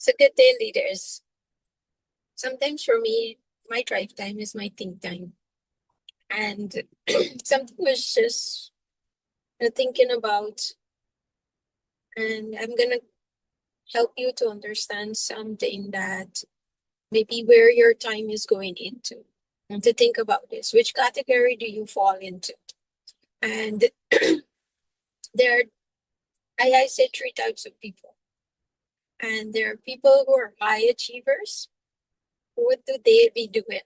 So good day, leaders. Sometimes for me, my drive time is my think time. And something was just thinking about, and I'm going to help you to understand something that maybe where your time is going into. And to think about this, which category do you fall into? And there, I say three types of people. And there are people who are high achievers. What do they be doing?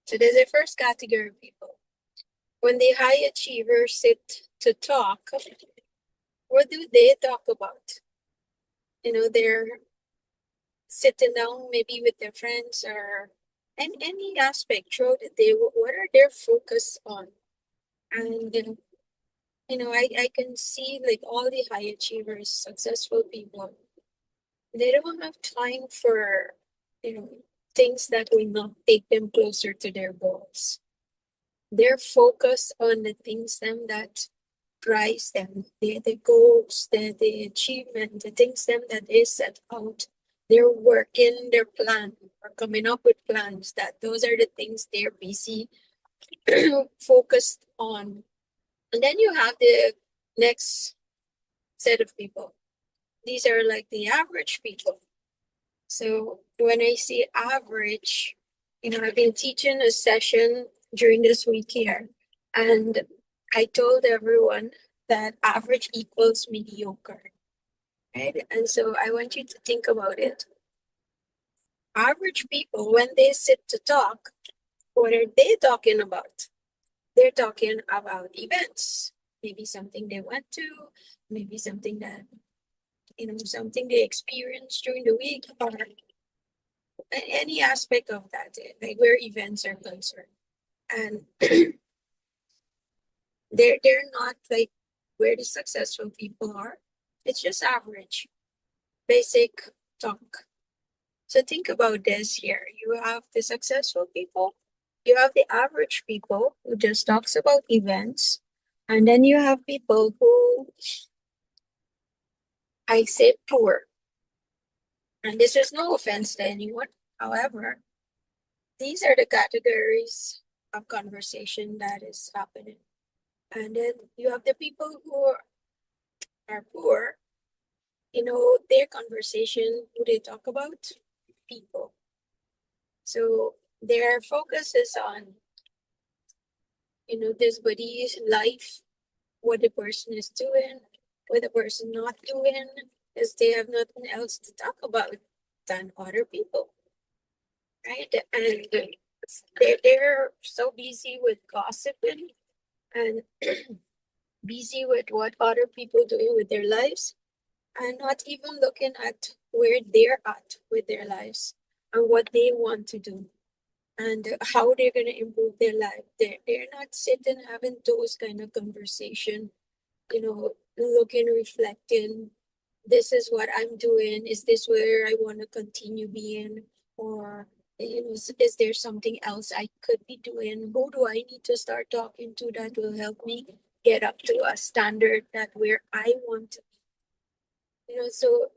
So there's a first category of people. When the high achievers sit to talk, what do they talk about? They're sitting down maybe with their friends or any aspect throughout the day. What are their focus on? And I can see like all the high achievers, successful people, they don't have time for you know things that will not take them closer to their goals. They're focused on the things them that drives them, the goals, the achievement, the things them that they set out. They're working their plan or coming up with plans that those are the things they're busy focused on. And then you have the next set of people. These are like the average people. So when I say average, I've been teaching a session during this week here, and I told everyone that average equals mediocre, right? And so I want you to think about it. Average people, when they sit to talk, what are they talking about? They're talking about events, maybe something they went to, maybe something that, something they experienced during the week, or any aspect of that, like where events are concerned. And they're not like where the successful people are. It's just average, basic talk. So think about this here. You have the successful people, you have the average people who just talks about events, and then you have people who I say poor. And this is no offense to anyone. However, these are the categories of conversation that is happening. And then you have the people who are poor, their conversation, who they talk about? People. So their focus is on, this body's life, what the person is doing, what the person not doing, because they have nothing else to talk about than other people, right? And they're so busy with gossiping and busy with what other people doing with their lives and not even looking at where they're at with their lives and what they want to do and how they're going to improve their life. They're not sitting having those kind of conversation, looking, reflecting. This is what I'm doing. Is this where I want to continue being? Or, is there something else I could be doing? Who do I need to start talking to that will help me get up to a standard that where I want to so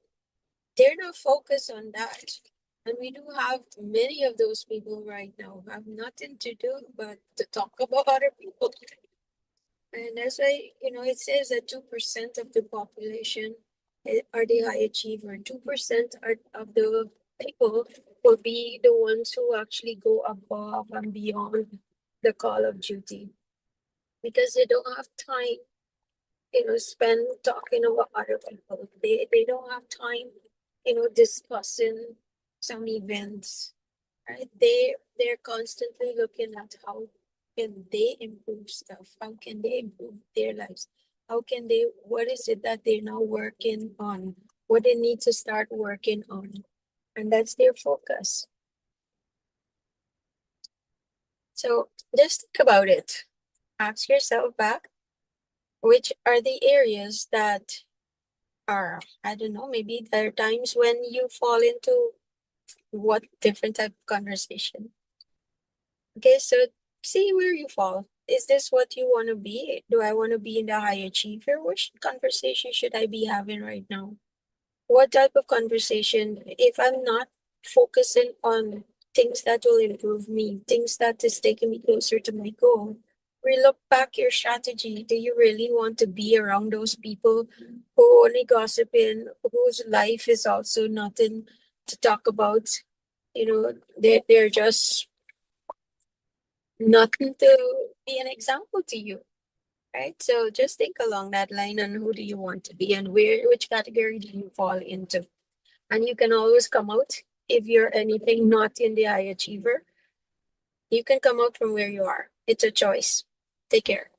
they're not focused on that. And we do have many of those people right now who have nothing to do but to talk about other people. And that's why, it says that 2% of the population are the high achiever. 2% of the people will be the ones who actually go above and beyond the call of duty because they don't have time, spend talking about other people. They don't have time, discussing some events, right? They're constantly looking at how can they improve stuff, how can they improve their lives, how can they, what is it that they're now working on, what they need to start working on, and that's their focus. So just think about it. Ask yourself back, which are the areas that are, I don't know, maybe there are times when you fall into what different type of conversation. Okay, so see where you fall. Is this what you want to be? Do I want to be in the high achiever? Which conversation should I be having right now? What type of conversation, if I'm not focusing on things that will improve me, things that is taking me closer to my goal, relook back your strategy. Do you really want to be around those people who only gossip in, whose life is also nothing to talk about? You know, they're just nothing to be an example to you, right? So just think along that line on who do you want to be and which category do you fall into. And you can always come out if you're anything not in the high achiever. You can come out from where you are. It's a choice. Take care.